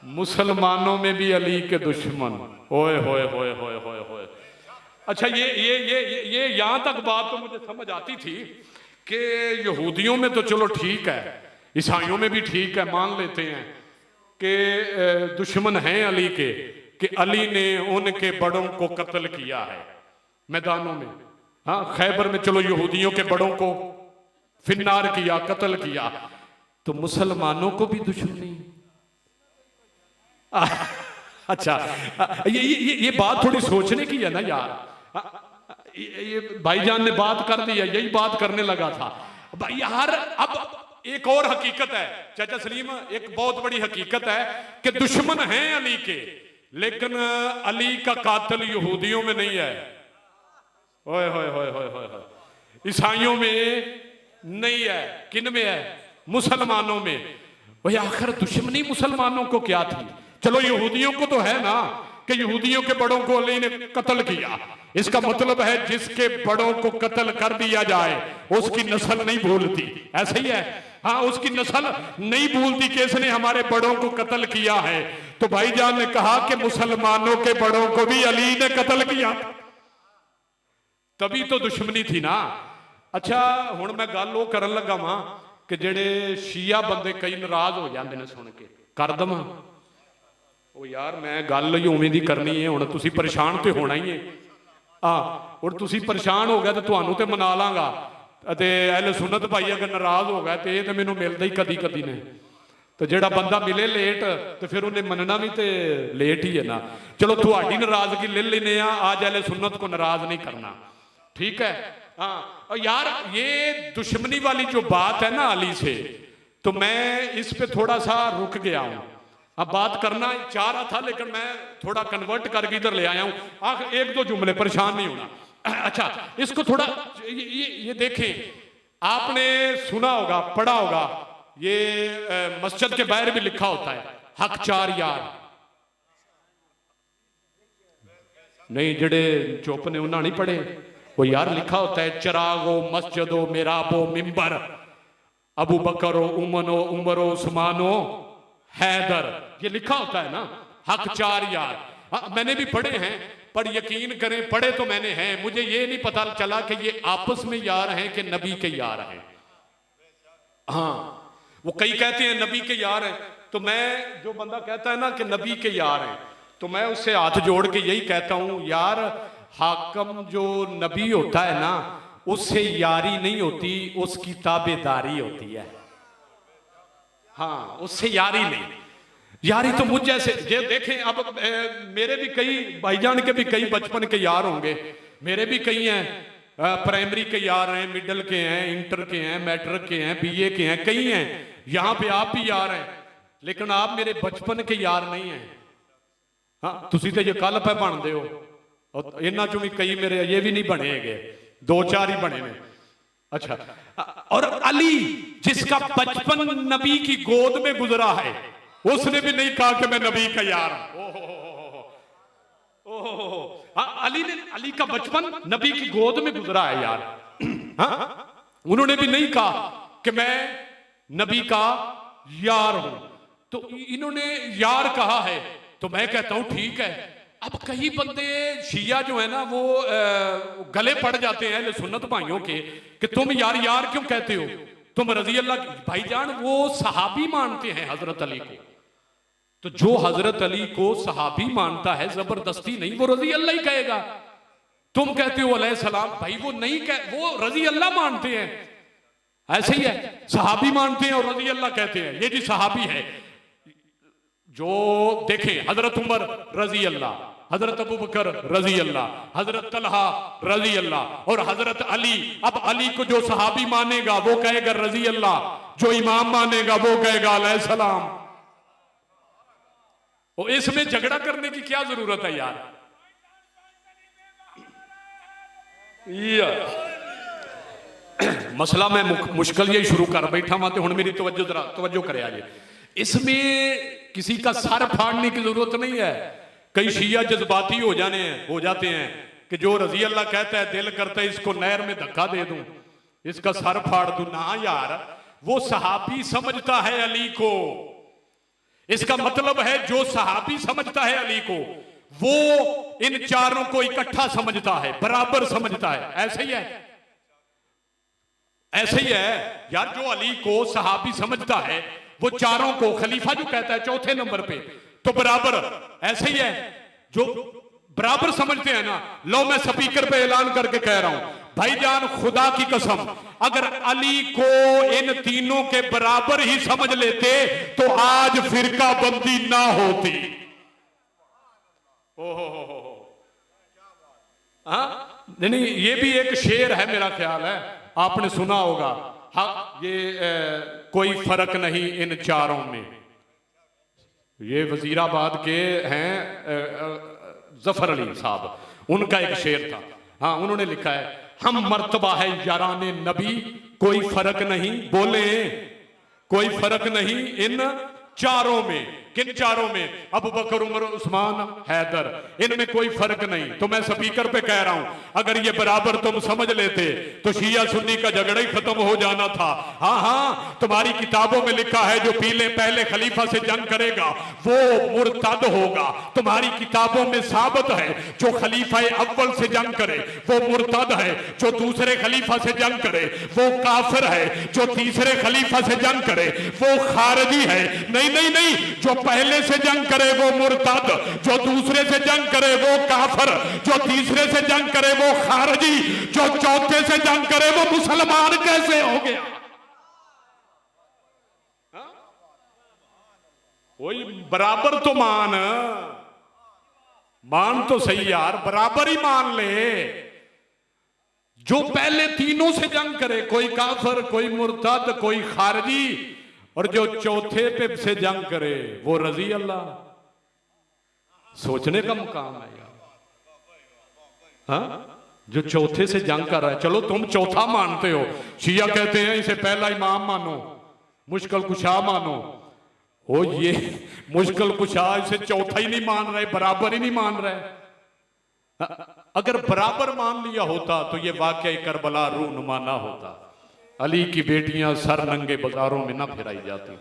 मुसलमानों में भी अली के दुश्मन। ओए होए होए होए होए होए। अच्छा, ये यहां तक बात तो मुझे समझ आती थी कि यहूदियों में तो चलो ठीक है, ईसाइयों में भी ठीक है, मान लेते हैं कि दुश्मन हैं अली के, कि अली ने उनके बड़ों को कत्ल किया है मैदानों में। हाँ, खैबर में चलो यहूदियों के बड़ों को फिन्नार किया, कत्ल किया, तो मुसलमानों को भी दुश्मनी। अच्छा, ये बात थोड़ी सोचने की है ना यार। ये भाईजान ने बात कर दी है, यही बात करने लगा था यार। अब एक और हकीकत है चाचा सलीम, एक बहुत बड़ी हकीकत है कि दुश्मन हैं अली के, लेकिन अली का कातिल यहूदियों में नहीं है। ओए होए होए होए होए। ईसाइयों में नहीं है, किन में है? मुसलमानों में। वही आखिर दुश्मनी मुसलमानों को क्या थी? चलो यहूदियों को तो है ना, कि यहूदियों के बड़ों को अली ने कत्ल किया। इसका मतलब है जिसके बड़ों को कत्ल कर दिया जाए उसकी नस्ल नहीं भूलती। ऐसा ही है, हाँ, उसकी नस्ल नहीं भूलती कि इसने हमारे बड़ों को कत्ल किया है। तो भाईजान ने कहा कि मुसलमानों के बड़ों को भी अली ने कत्ल किया, तभी तो दुश्मनी थी ना। अच्छा हुण मैं गल वो करन लगा वां कि जेड़े शिया बंदे कई नाराज हो जाते हैं सुन के, कर दवां ओ यार मैं गल ही उवें दी करनी है, हुण तुसीं परेशान तो होना ही है। हुण तुसीं परेशान हो गए तो तुहानूं ते मना लांगा, ते अहले सुन्नत भाई अगर नाराज हो गए तो ये तो मैनूं मिलदा ही कदी कदी ने। तो जेड़ा बंदा मिले लेट तो फिर उन्हें मनना भी तो लेट ही है ना। चलो तुहाडी नाराजगी ले लेने आज अहले सुन्नत को नाराज नहीं करना, ठीक है। हाँ, और यार ये दुश्मनी वाली जो बात है ना अली से, तो मैं इस पे थोड़ा सा रुक गया हूं। अब बात करना चाह रहा था लेकिन मैं थोड़ा कन्वर्ट करके इधर ले आया हूं। एक दो जुमले, परेशान नहीं होना। अच्छा, इसको थोड़ा ये देखें, आपने सुना होगा, पढ़ा होगा, ये मस्जिद के बाहर भी लिखा होता है हक चार यार। नहीं, जड़े चुप ने उन्होंने नहीं पढ़े, वो यार लिखा होता है चरागो मस्जिदो मिराबो मिंबर अबू बकरो उमरो उस्मानो हैदर, ये लिखा होता है ना हक चार यार। मैंने भी पढ़े हैं, पर यकीन करें पढ़े तो मैंने हैं, मुझे ये नहीं पता चला कि ये आपस में यार हैं कि नबी के यार हैं। हाँ, वो कई कहते हैं नबी के यार हैं, तो मैं जो बंदा कहता है ना कि नबी के यार हैं, तो मैं उससे हाथ जोड़ के यही कहता हूं, यार हाकम जो नबी होता है ना उससे यारी नहीं होती, उसकी ताबेदारी होती है। हाँ, उससे यारी नहीं, यारी तो मुझ जैसे ये देखें। अब मेरे भी कई भाईजान के भी कई बचपन के यार होंगे, मेरे भी कई हैं, प्राइमरी के यार हैं, मिडिल के हैं, इंटर के हैं, मैट्रिक के हैं, बीए के हैं, कई हैं। यहाँ पे आप भी यार हैं, लेकिन आप मेरे बचपन के यार नहीं हैं। हाँ, तुसी तो ये कल पे बनते हो, और इन्हों चो भी कई मेरे ये भी नहीं बने गए, दो चार ही बने में। अच्छा, और अली जिसका बचपन नबी की गोद में गुजरा है, उसने भी नहीं कहा कि मैं नबी का यार हूं। अली का बचपन नबी की गोद में गुजरा है यार। हाँ? उन्होंने भी नहीं कहा कि मैं नबी का यार हूं, तो इन्होंने यार कहा है, तो मैं कहता हूं ठीक है। अब कई बंदे शिया जो है ना वो गले पड़ जाते हैं सुन्नत भाइयों के कि तुम यार यार क्यों कहते हो, तुम रजी अल्लाह। भाईजान वो सहाबी मानते हैं हजरत अली को, तो जो हजरत अली को सहाबी मानता है जबरदस्ती नहीं, वो रजी अल्लाह ही कहेगा। तुम कहते हो अलैहि सलाम, भाई वो नहीं वो रजी अल्लाह मानते हैं। ऐसे ही है, सहाबी मानते हैं और रजी अल्लाह कहते हैं, ये जी सहाबी है। जो देखें हजरत उमर रजी अल्लाह, हजरत अबू बकर रजी अल्लाह, हजरत तलहा रजी अल्लाह और हजरत अली। अब अली को जो सहाबी मानेगा वो कहेगा रजी अल्लाह, जो इमाम मानेगा वो कहेगा अलैहि सलाम। और इसमें झगड़ा करने की क्या जरूरत है यार। मसला मैं मुश्किल यही शुरू कर बैठा वहां, तो हुण मेरी तवज्जो करे आज। इसमें किसी का सर फाड़ने की जरूरत नहीं है। कई शिया जज्बाती हो जाते हैं कि जो रजी अल्लाह कहता है दिल करता है इसको नहर में धक्का दे दूं, इसका सर फाड़ दूं। ना यार, वो सहाबी समझता है अली को। इसका मतलब है जो सहाबी समझता है अली को, वो इन चारों को इकट्ठा समझता है, बराबर समझता है। ऐसे ही है, ऐसे ही है यार। जो अली को सहाबी समझता है वो चारों को खलीफा जो कहता है चौथे नंबर पे, तो बराबर। ऐसे ही है जो बराबर समझते हैं ना। लो मैं स्पीकर पे ऐलान करके कह रहा हूं, भाईजान खुदा की कसम, अगर अली को इन तीनों के बराबर ही समझ लेते तो आज फिरका बंदी ना होती। नहीं, ये भी एक शेर है मेरा ख्याल है, आपने सुना होगा। हाँ, ये कोई फर्क नहीं इन चारों में। ये वजीराबाद के हैं जफर अली साहब, उनका एक शेर था। हाँ, उन्होंने लिखा है, हम मर्तबा है याराने नबी, कोई फर्क नहीं, बोले कोई फर्क नहीं इन चारों में। किन चारों में? अबू बकर, उमर, उस्मान, हैदर, इनमें कोई फर्क नहीं। तो मैं स्पीकर पे कह रहा हूं, अगर ये बराबर तुम समझ लेते तो शिया सुन्नी का झगड़ा ही खत्म हो जाना था। हाँ हाँ, तुम्हारी किताबों में लिखा है जो पहले खलीफा से जंग करेगा वो मुर्तद होगा। तुम्हारी किताबों में साबित है जो खलीफा अव्वल से जंग करे वो मुर्तद है, जो दूसरे खलीफा से जंग करे वो काफिर है, जो तीसरे खलीफा से जंग करे वो खारजी है। नहीं नहीं नहीं, जो पहले से जंग करे वो मुर्तद, जो दूसरे से जंग करे वो काफिर, जो तीसरे से जंग करे वो खारजी, जो चौथे से जंग करे वो मुसलमान कैसे हो गया? वही बराबर तो मान तो सही यार, बराबर ही मान ले। जो पहले तीनों से जंग करे, कोई काफिर, कोई मुर्तद, कोई खारजी, और जो चौथे पे से जंग करे वो रजी अल्लाह। सोचने का मुकाम है यार। हाँ, जो चौथे से जंग कर रहा है, चलो तुम चौथा मानते हो, शिया कहते हैं इसे पहला इमाम मानो, मुश्किल कुशा मानो। ओ ये मुश्किल कुशा इसे चौथा ही नहीं मान रहे, बराबर ही नहीं मान रहे। अगर बराबर मान लिया होता तो ये वाकई करबला रूनुमा ना होता, अली की बेटियां सर नंगे बाजारों में ना फिराई जाती,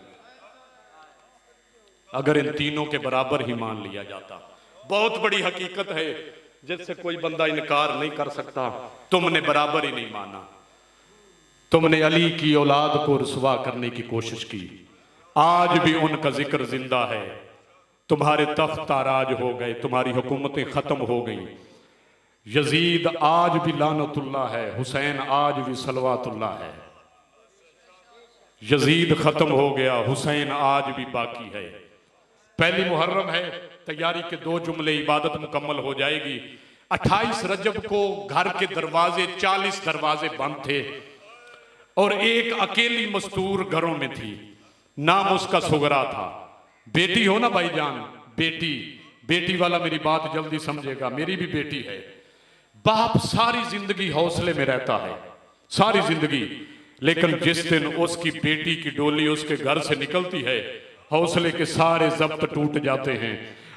अगर इन तीनों के बराबर ही मान लिया जाता। बहुत बड़ी हकीकत है जिससे कोई बंदा इनकार नहीं कर सकता। तुमने बराबर ही नहीं माना, तुमने अली की औलाद को रुसवा करने की कोशिश की। आज भी उनका जिक्र जिंदा है। तुम्हारे तख्त ताराज हो गए, तुम्हारी हुकूमतें खत्म हो गई। यजीद आज भी लानतुल्लाह है, हुसैन आज भी सलवातुल्लाह है। यजीद खत्म हो गया, हुसैन आज भी बाकी है। पहली मुहर्रम है, तैयारी के 2 जुमले, इबादत मुकम्मल हो जाएगी। 28 रजब को घर के दरवाजे 40 दरवाजे बंद थे और एक अकेली मस्तूर घरों में थी, नाम उसका सुगरा था। बेटी हो ना भाईजान, बेटी वाला मेरी बात जल्दी समझेगा, मेरी भी बेटी है। बाप सारी जिंदगी हौसले में रहता है, सारी जिंदगी, लेकिन जिस दिन उसकी बेटी की डोली उसके घर से निकलती है, हौसले के सारे जब्त टूट जाते हैं।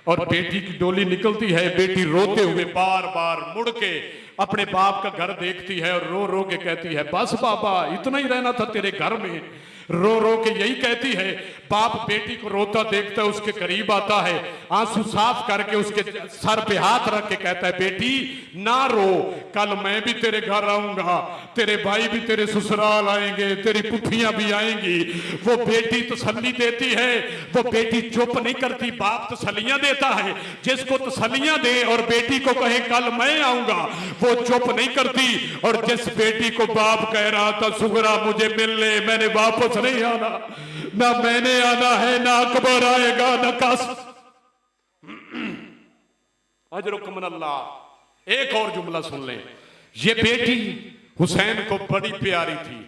और बेटी की डोली निकलती है, बेटी रोते हुए बार बार मुड़ के अपने बाप का घर देखती है और रो रो के कहती है, बस बाबा इतना ही रहना था तेरे घर में। रो रो के यही कहती है। बाप बेटी को रोता देखता है, उसके करीब आता है, आंसू साफ करके उसके सर पे हाथ रख के कहता है, बेटी ना रो, कल मैं भी तेरे घर आऊंगा, तेरे भाई भी तेरे ससुराल आएंगे, तेरी पुफियां भी आएंगी। वो बेटी तसल्ली देती है, वो बेटी चुप नहीं करती, बाप तसल्लियां देता है। जिसको तसल्लियां दे और बेटी को कहे कल मैं आऊंगा, वो चुप नहीं करती। और जिस बेटी को बाप कह रहा था सुगरा मुझे मिल ले, मैंने वापस नहीं आना, ना मैंने आना है, ना अकबर आएगा, ना कासिम। अजरुकुम अल्लाह। एक और जुमला सुन लें, ये बेटी हुसैन को बड़ी प्यारी थी।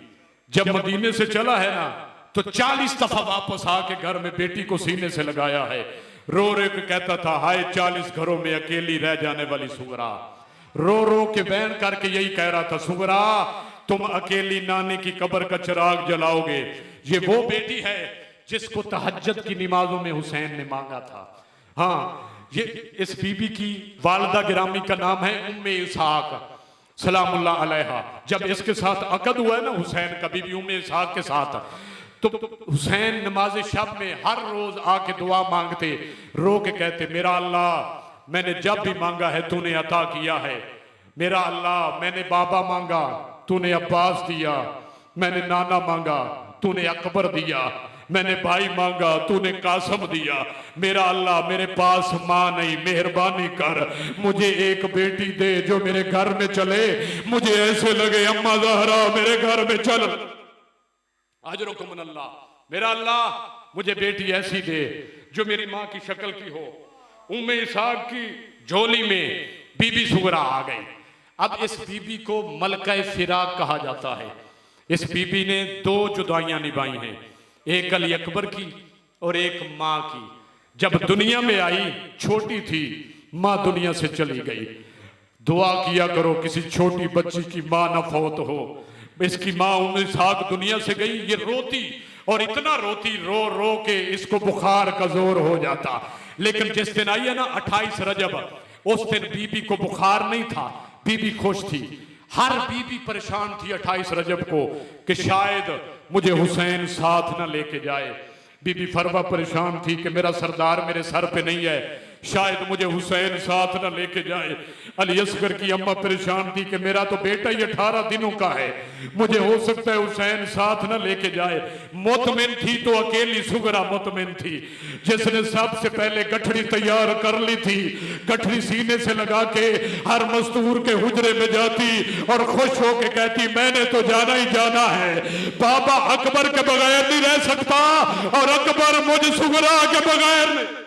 जब मदीने से चला है ना तो 40 दफा वापस आके घर में बेटी को सीने से लगाया है। रो रो के कहता था, हाय 40 घरों में अकेली रह जाने वाली सुगरा। रो रो के बयान करके यही कह रहा था, सुगरा तुम अकेली नानी की कब्र का चिराग जलाओगे। ये वो बेटी है जिसको तहज्जुद की नमाजों में हुसैन ने मांगा था। हाँ, ये इस बीबी की वालिदा गिरामी का नाम है उम्मे इसहाक सलामुल्लाह अलैहा। जब इसके साथ अकद हुआ है ना हुसैन का बीबी उम्मे इसहाक के साथ, तो हुसैन नमाज शब में हर रोज आके दुआ मांगते, रो के कहते, मेरा अल्लाह मैंने जब भी मांगा है तूने अता किया है। मेरा अल्लाह मैंने बाबा मांगा तूने अब्बास दिया, मैंने नाना मांगा तूने अकबर दिया, मैंने भाई मांगा तूने कासम दिया। मेरा अल्लाह मेरे पास माँ नहीं, मेहरबानी कर मुझे एक बेटी दे जो मेरे घर में चले, मुझे ऐसे लगे अम्मा ज़हरा मेरे घर में चल। अजरुकुम अल्लाह, मेरा अल्लाह मुझे बेटी ऐसी दे जो मेरी माँ की शक्ल की हो। उम्मे इसहाक की झोली में बीबी सुगरा आ गई। अब इस बीबी को मलका फिराक कहा जाता है। इस बीबी ने 2 जुदाइयां निभाई हैं, एक अली अकबर की और एक माँ की। जब दुनिया में आई छोटी थी, माँ दुनिया से चली गई। दुआ किया करो किसी छोटी बच्ची की माँ न फौत हो। इसकी माँ उम्मे इसहाक दुनिया से गई, ये रोती और इतना रोती, रो रो के इसको बुखार का जोर हो जाता। लेकिन जिस दिन आई है ना 28 रजब, उस दिन बीबी को बुखार नहीं था, बीबी खुश थी। हर बीबी परेशान थी 28 रजब को कि शायद मुझे हुसैन साथ ना लेके जाए। बीबी फरवा परेशान थी कि मेरा सरदार मेरे सर पे नहीं है, शायद मुझे हुसैन साथ ना लेके जाए। अली असगर की अम्मा परेशान थी कि मेरा तो बेटा ही 18 दिनों का है, मुझे हो सकता है हुसैन साथ ना लेके जाए। मुतमिन थी तो अकेली सुगरा मुतमिन थी, जिसने सबसे पहले गठड़ी तैयार कर ली थी। गठड़ी सीने से लगा के हर मजदूर के हुजरे में जाती और खुश होके कहती मैंने तो जाना ही जाना है, बाबा अकबर के बगैर नहीं रह सकता और अकबर मुझ सुगरा के बगैर नहीं।